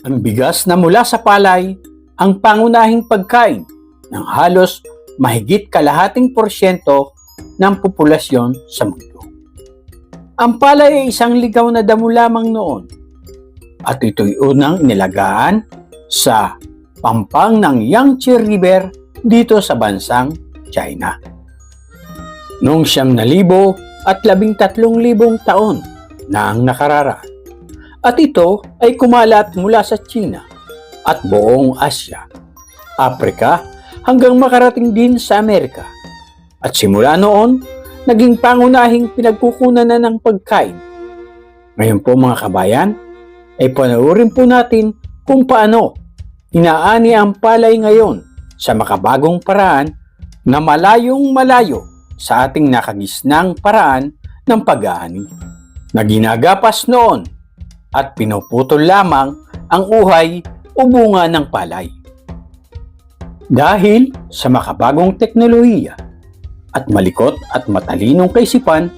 Ang bigas na mula sa palay ang pangunahing pagkain ng halos mahigit kalahating porsyento ng populasyon sa mundo. Ang palay ay isang ligaw na damo lamang noon at ito'y unang inilagaan sa pampang ng Yangtze River dito sa bansang China. Noong 9,000 at 13,000 taon na ang nakararaan. At ito ay kumalat mula sa China at buong Asya, Afrika hanggang makarating din sa Amerika. At simula noon, naging pangunahing pinagkukunan na ng pagkain. Ngayon po mga kabayan, ay panoorin po natin kung paano inaani ang palay ngayon sa makabagong paraan na malayong malayo sa ating nakagisnang paraan ng pag-aani na ginagapas noon at pinuputol lamang ang uhay o bunga ng palay. Dahil sa makabagong teknolohiya at malikot at matalinong kaisipan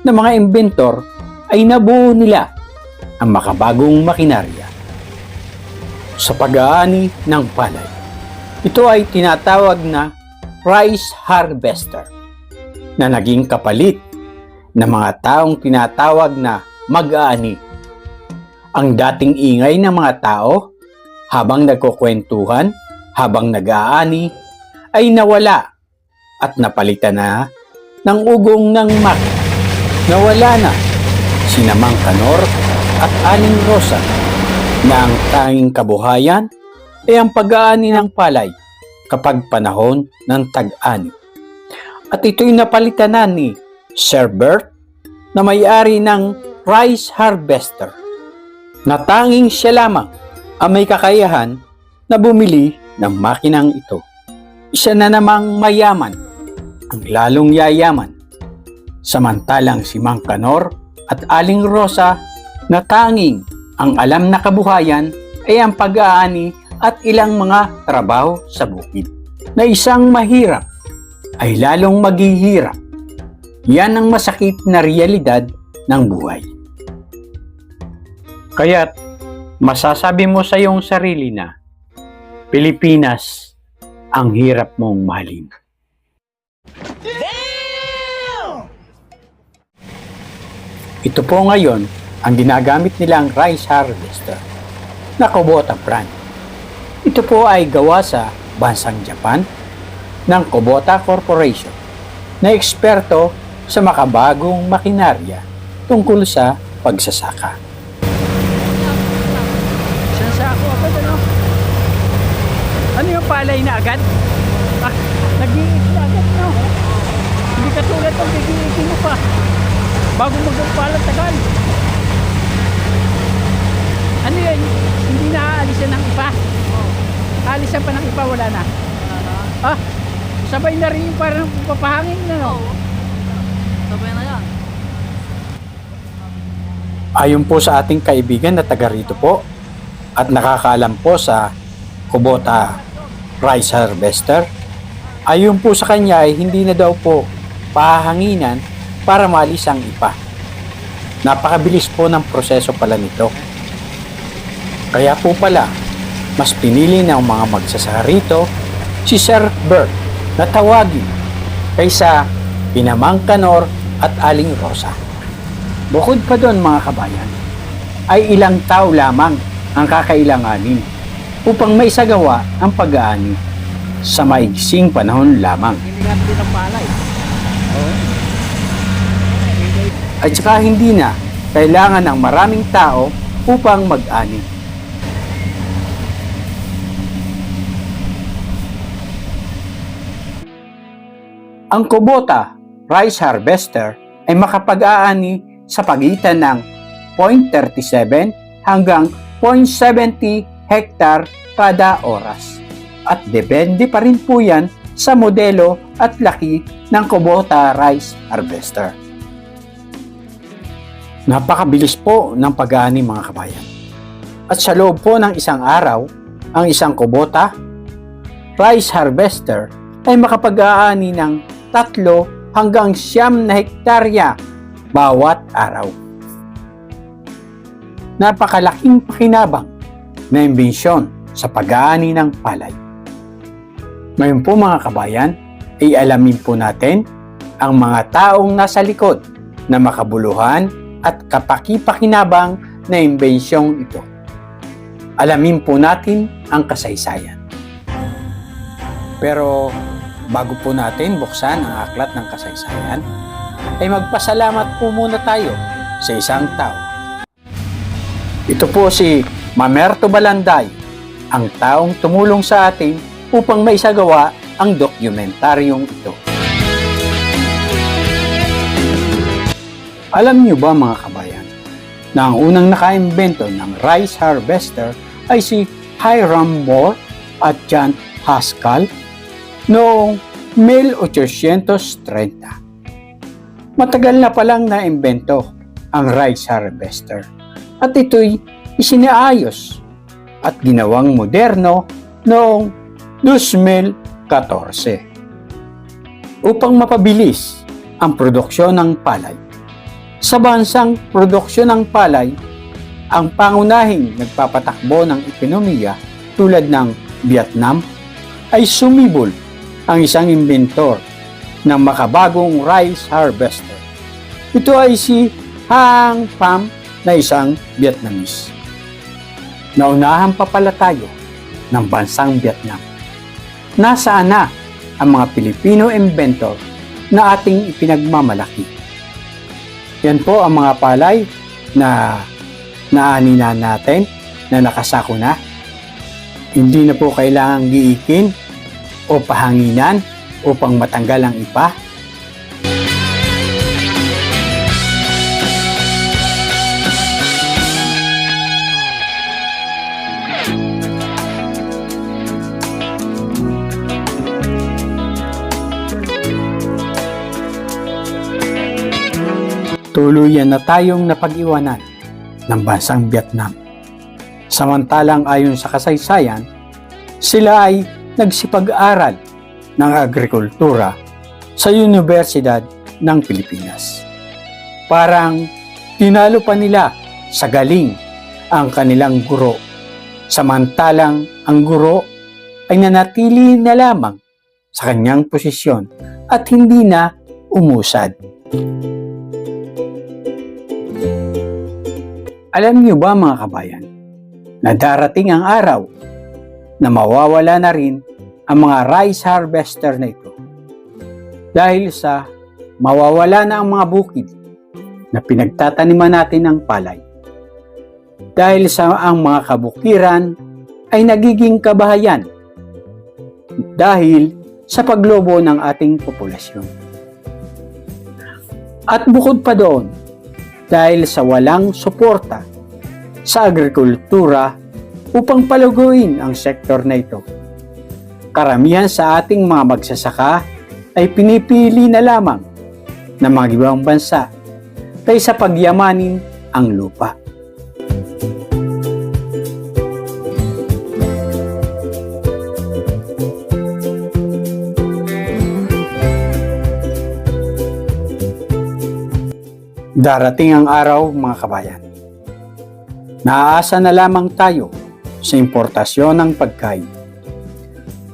ng mga inventor ay nabuo nila ang makabagong makinarya sa pag-aani ng palay. Ito ay tinatawag na rice harvester na naging kapalit ng mga taong tinatawag na mag-aani. Ang dating ingay ng mga tao habang nagkukwentuhan, habang nag-aani, ay nawala at napalitan na ng ugong ng makina. Nawala na sina Mang Kanor at Aling Rosa na ang tanging kabuhayan ay ang pag-aani ng palay kapag panahon ng tag-ani. At ito'y napalitan na ni Sir Bert na may-ari ng rice harvester na tanging siya lamang ang may kakayahan na bumili ng makinang ito. Isa na namang mayaman ang lalong yayaman. Samantalang si Mang Kanor at Aling Rosa na tanging ang alam na kabuhayan ay ang pag-aani at ilang mga trabaho sa bukid. Na isang mahirap ay lalong maghihirap. Yan ang masakit na realidad ng buhay. Kaya't masasabi mo sa iyong sarili na Pilipinas ang hirap mong mahalin. Ito po ngayon ang ginagamit nilang rice harvester na Kubota brand. Ito po ay gawa sa bansang Japan ng Kubota Corporation na eksperto sa makabagong makinarya tungkol sa pagsasaka. Sako agad ano? Ano yung palay na agad? Nag-iit na agad no? Hindi katulad ng bibiitin mo pa bago magpapala tagal. Ano yun? Hindi na aalisan ng ipa? Aalisan pa ng ipa, wala na? Sabay na rin yung parang papahangin na no? Sabay na yan. Ayon po sa ating kaibigan na taga rito po at nakakaalam po sa Kubota rice harvester, ayon po sa kanya ay hindi na daw po pahanginan para maalis ang ipa. Napakabilis po ng proseso pala nito. Kaya po pala, mas pinili ng mga magsasaka rito si Sir Bert na tawagin kaysa Pinamang Kanor at Aling Rosa. Bukod pa doon mga kabayan, ay ilang tao lamang ang kakailanganin upang maisagawa ang pag-aani sa maigsing panahon lamang. Hilingat din ang palay. At saka hindi na kailangan ng maraming tao upang mag-ani. Ang Kubota rice harvester ay makapag-aani sa pagitan ng 0.37 hanggang 0.70 hektar kada oras. At depende pa rin po yan sa modelo at laki ng Kubota rice harvester. Napakabilis po ng pag-aani mga kabayan. At sa loob po ng isang araw, ang isang Kubota rice harvester ay makapag-aani ng 3 hanggang 9 na hektarya bawat araw. Napakalaking pakinabang na imbensyon sa pag-aani ng palay. Ngayon po mga kabayan, ay alamin po natin ang mga taong nasa likod na makabuluhan at kapaki-pakinabang na imbensyong ito. Alamin po natin ang kasaysayan. Pero bago po natin buksan ang aklat ng kasaysayan, ay magpasalamat po muna tayo sa isang tao. Ito po si Mamerto Balanday, ang taong tumulong sa atin upang maisagawa ang dokumentaryong ito. Alam niyo ba mga kabayan, na ang unang nakaimbento ng rice harvester ay si Hiram Moore at John Haskell noong 1830. Matagal na palang naimbento ang rice harvester at ito'y isinaayos at ginawang moderno noong 2014 upang mapabilis ang produksyon ng palay. Sa bansang produksyon ng palay, ang pangunahing nagpapatakbo ng ekonomiya tulad ng Vietnam ay sumibol ang isang inventor ng makabagong rice harvester. Ito ay si Hang Pham na isang Vietnamese. Naunahan pa pala tayo ng bansang Vietnam. Nasaan na ang mga Pilipino inventor na ating ipinagmamalaki? Yan po ang mga palay na naanina natin na nakasako na. Hindi na po kailangang giikin o pahanginan upang matanggal ang ipa. Tuluyan na tayong napag-iwanan ng bansang Vietnam. Samantalang ayon sa kasaysayan, sila ay nagsipag-aral ng agrikultura sa Universidad ng Pilipinas. Parang tinalo pa nila sa galing ang kanilang guro, samantalang ang guro ay nanatili na lamang sa kanyang posisyon at hindi na umusad. Alam niyo ba mga kabayan, na darating ang araw na mawawala na rin ang mga rice harvester na ito dahil sa mawawala na ang mga bukid na pinagtataniman natin ng palay. Dahil sa ang mga kabukiran ay nagiging kabahayan dahil sa paglobo ng ating populasyon. At bukod pa doon, dahil sa walang suporta sa agrikultura upang palaguin ang sektor na ito. Karamihan sa ating mga magsasaka ay pinipili na lamang ng mga ibang bansa kaysa pagyamanin ang lupa. Darating ang araw mga kabayan. Naaasa na lamang tayo sa importasyon ng pagkain.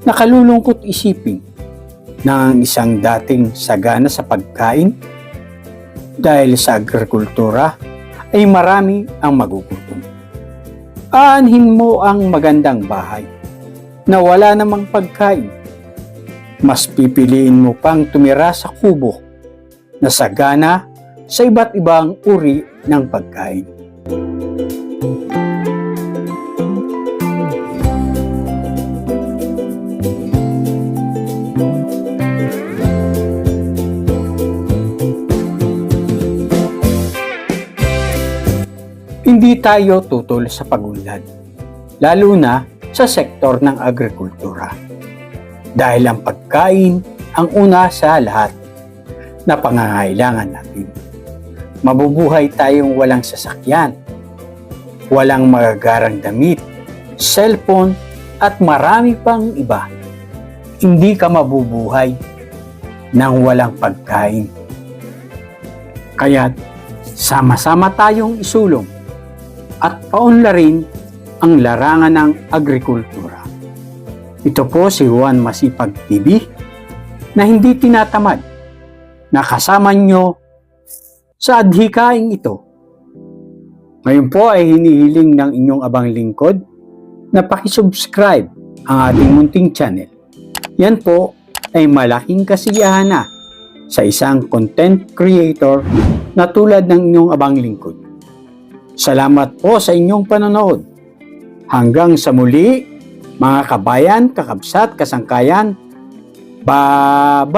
Nakalulungkot isipin na ang isang dating sagana sa pagkain dahil sa agrikultura ay marami ang magugutom. Aanhin mo ang magandang bahay na wala namang pagkain. Mas pipiliin mo pang tumira sa kubo na sagana sa iba't ibang uri ng pagkain. Hindi tayo tutol sa pagunlad, lalo na sa sektor ng agrikultura. Dahil ang pagkain ang una sa lahat na pangangailangan natin. Mabubuhay tayong walang sasakyan, walang magagarang damit, cellphone at marami pang iba. Hindi ka mabubuhay nang walang pagkain. Kaya sama-sama tayong isulong at paunlarin ang larangan ng agrikultura. Ito po si Juan Masipag TV na hindi tinatamad na kasama nyo sa adhikaing ito. Ngayon po ay hinihiling ng inyong abang lingkod na pakisubscribe ang ating munting channel. Yan po ay malaking kasiyahan na sa isang content creator na tulad ng inyong abang lingkod. Salamat po sa inyong panonood. Hanggang sa muli, mga kabayan, kakabsat, kasangkayan. Bye-bye!